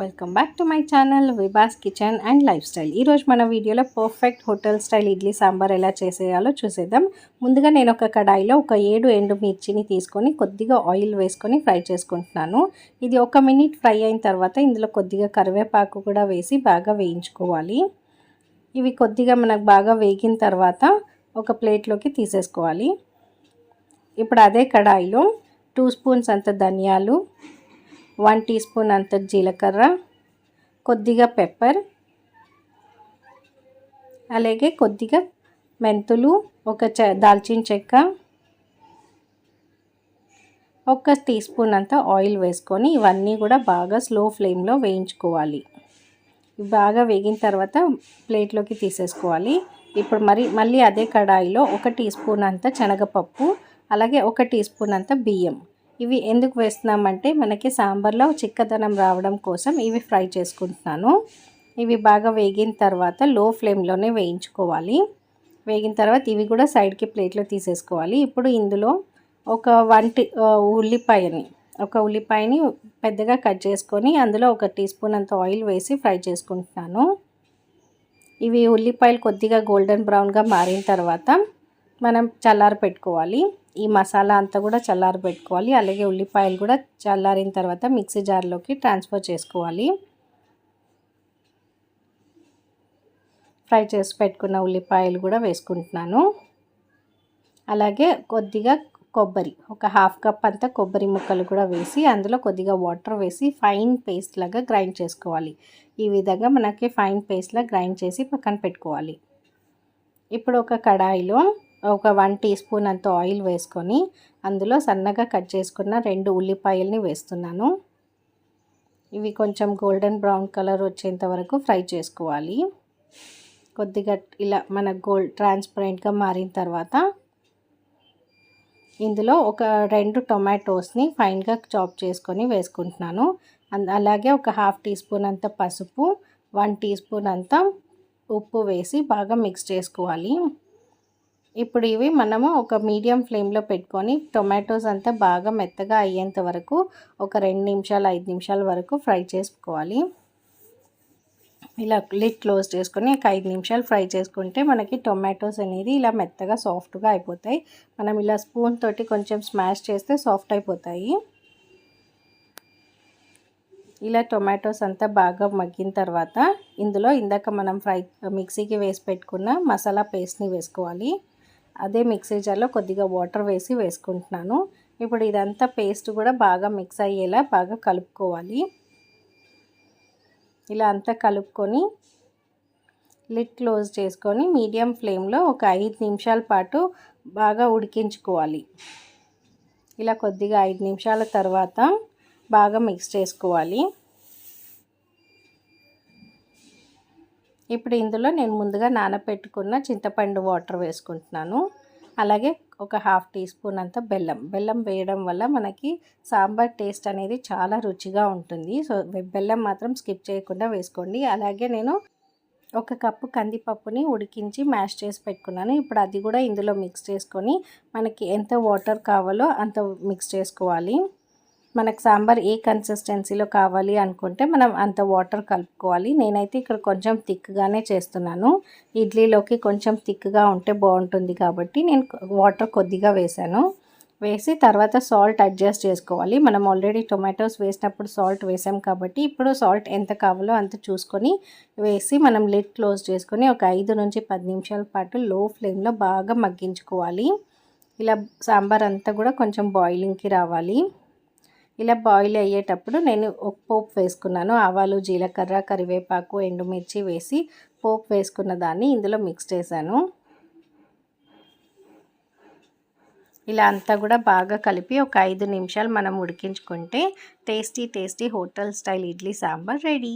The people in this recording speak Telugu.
Welcome back to my channel Vibhas kitchen and life style. ఈరోజు మన వీడియోలో perfect hotel style idli sambar ఎలా చేసేయాలో చూసేద్దాం. ముందుగా నేను ఒక కడాయిలో ఒక 7 ఎండుమిర్చిని తీసుకొని కొద్దిగా ఆయిల్ వేసుకొని ఫ్రై చేసుకుంటున్నాను. ఇది 1 మినిట్ ఫ్రై అయిన తర్వాత ఇందులో కొద్దిగా కరివేపాకు కూడా వేసి బాగా వేయించుకోవాలి. ఇవి కొద్దిగా మనకు బాగా వేగిన తర్వాత ఒక ప్లేట్లోకి తీసేసుకోవాలి. ఇప్పుడు అదే కడాయిలో 2 స్పూన్స్ అంత ధనియాలు, 1 టీ స్పూన్ అంత జీలకర్ర, కొద్దిగా పెప్పర్, అలాగే కొద్దిగా మెంతులు, ఒక దాల్చిన చెక్క, 1 టీ స్పూన్ అంత ఆయిల్ వేసుకొని ఇవన్నీ కూడా బాగా స్లో ఫ్లేమ్లో వేయించుకోవాలి. బాగా వేగిన తర్వాత ప్లేట్లోకి తీసేసుకోవాలి. ఇప్పుడు మళ్ళీ అదే కడాయిలో 1 టీ స్పూన్ అంత శనగపప్పు, అలాగే 1 టీ స్పూన్ అంత బియ్యం. ఇవి ఎందుకు వేస్తున్నామంటే మనకి సాంబార్లో చిక్కదనం రావడం కోసం ఇవి ఫ్రై చేసుకుంటున్నాను. ఇవి బాగా వేగిన తర్వాత లో ఫ్లేమ్లోనే వేయించుకోవాలి. వేగిన తర్వాత ఇవి కూడా సైడ్కి ప్లేట్లో తీసేసుకోవాలి. ఇప్పుడు ఇందులో ఒక ఉల్లిపాయని పెద్దగా కట్ చేసుకొని అందులో 1 టీ స్పూన్ అంత ఆయిల్ వేసి ఫ్రై చేసుకుంటున్నాను. ఇవి ఉల్లిపాయలు కొద్దిగా గోల్డెన్ బ్రౌన్గా మారిన తర్వాత మనం చల్లారి పెట్టుకోవాలి. ఈ మసాలా అంతా కూడా చల్లారి పెట్టుకోవాలి. అలాగే ఉల్లిపాయలు కూడా చల్లారిన తర్వాత మిక్సీ జార్లోకి ట్రాన్స్ఫర్ చేసుకోవాలి. ఫ్రై చేసి పెట్టుకున్న ఉల్లిపాయలు కూడా వేసుకుంటున్నాను. అలాగే కొద్దిగా కొబ్బరి, ఒక 1/2 కప్ అంతా కొబ్బరి ముక్కలు కూడా వేసి అందులో కొద్దిగా వాటర్ వేసి ఫైన్ పేస్ట్ లాగా గ్రైండ్ చేసుకోవాలి. ఈ విధంగా మనకి ఫైన్ పేస్ట్లా గ్రైండ్ చేసి పక్కన పెట్టుకోవాలి. ఇప్పుడు ఒక కడాయిలో ఒక 1 టీ స్పూన్ అంత ఆయిల్ వేసుకొని అందులో సన్నగా కట్ చేసుకున్న 2 ఉల్లిపాయల్ని వేస్తున్నాను. ఇవి కొంచెం గోల్డెన్ బ్రౌన్ కలర్ వచ్చేంత వరకు ఫ్రై చేసుకోవాలి. కొద్దిగా ఇలా మన ట్రాన్స్పరెంట్గా మారిన తర్వాత ఇందులో ఒక 2 టొమాటోస్ని ఫైన్గా చాప్ చేసుకొని వేసుకుంటున్నాను. అలాగే ఒక 1/2 టీ స్పూన్ అంత పసుపు, 1 టీ స్పూన్ అంత ఉప్పు వేసి బాగా మిక్స్ చేసుకోవాలి. ఇప్పుడు ఇవి మనము ఒక మీడియం ఫ్లేమ్లో పెట్టుకొని టొమాటోస్ అంతా బాగా మెత్తగా అయ్యేంత వరకు ఒక 2 నిమిషాలు 5 నిమిషాల వరకు ఫ్రై చేసుకోవాలి. ఇలా లిడ్ క్లోజ్ చేసుకొని ఒక 5 నిమిషాలు ఫ్రై చేసుకుంటే మనకి టొమాటోస్ అనేది ఇలా మెత్తగా సాఫ్ట్గా అయిపోతాయి. మనం ఇలా స్పూన్ తోటి కొంచెం స్మాష్ చేస్తే సాఫ్ట్ అయిపోతాయి. ఇలా టొమాటోస్ అంతా బాగా మగ్గిన తర్వాత ఇందులో ఇందాక మనం మిక్సీకి వేసి పెట్టుకున్న మసాలా పేస్ట్ని వేసుకోవాలి. అదే మిక్సీ జార్లో కొద్దిగా వాటర్ వేసి వేసుకుంటున్నాను. ఇప్పుడు ఇదంతా పేస్ట్ కూడా బాగా మిక్స్ అయ్యేలా బాగా కలుపుకోవాలి. ఇలా అంతా కలుపుకొని లిడ్ క్లోజ్ చేసుకొని మీడియం ఫ్లేమ్లో ఒక 5 నిమిషాల పాటు బాగా ఉడికించుకోవాలి. ఇలా కొద్దిగా 5 నిమిషాల తర్వాత బాగా మిక్స్ చేసుకోవాలి. ఇప్పుడు ఇందులో నేను ముందుగా నానబెట్టుకున్న చింతపండు వాటర్ వేసుకుంటున్నాను. అలాగే ఒక 1/2 టీ స్పూన్ అంత బెల్లం వేయడం వల్ల మనకి సాంబార్ టేస్ట్ అనేది చాలా రుచిగా ఉంటుంది. సో బెల్లం మాత్రం స్కిప్ చేయకుండా వేసుకోండి. అలాగే నేను 1 కప్పు కందిపప్పుని ఉడికించి మ్యాష్ చేసి పెట్టుకున్నాను. ఇప్పుడు అది కూడా ఇందులో మిక్స్ చేసుకొని మనకి ఎంత వాటర్ కావాలో అంత మిక్స్ చేసుకోవాలి. మనకు సాంబార్ ఏ కన్సిస్టెన్సీలో కావాలి అనుకుంటే మనం అంత వాటర్ కలుపుకోవాలి. నేనైతే ఇక్కడ కొంచెం థిక్గానే చేస్తున్నాను. ఇడ్లీలోకి కొంచెం థిక్గా ఉంటే బాగుంటుంది కాబట్టి నేను వాటర్ కొద్దిగా వేసి తర్వాత సాల్ట్ అడ్జస్ట్ చేసుకోవాలి. మనం ఆల్రెడీ టొమాటోస్ వేసినప్పుడు సాల్ట్ వేసాం కాబట్టి ఇప్పుడు సాల్ట్ ఎంత కావాలో అంత చూసుకొని వేసి మనం లిడ్ క్లోజ్ చేసుకొని ఒక 5 నుంచి 10 నిమిషాల పాటు లో ఫ్లేమ్లో బాగా మగ్గించుకోవాలి. ఇలా సాంబార్ అంతా కూడా కొంచెం బాయిలింగ్కి రావాలి. ఇలా బాయిల్ అయ్యేటప్పుడు నేను ఒక పోపు వేసుకున్నాను. ఆవాలు, జీలకర్ర, కరివేపాకు, ఎండుమిర్చి వేసి పోపు వేసుకున్న దాన్ని ఇందులో మిక్స్ చేశాను. ఇలా అంతా కూడా బాగా కలిపి ఒక 5 నిమిషాలు మనం ఉడికించుకుంటే tasty hotel style idli sambar ready.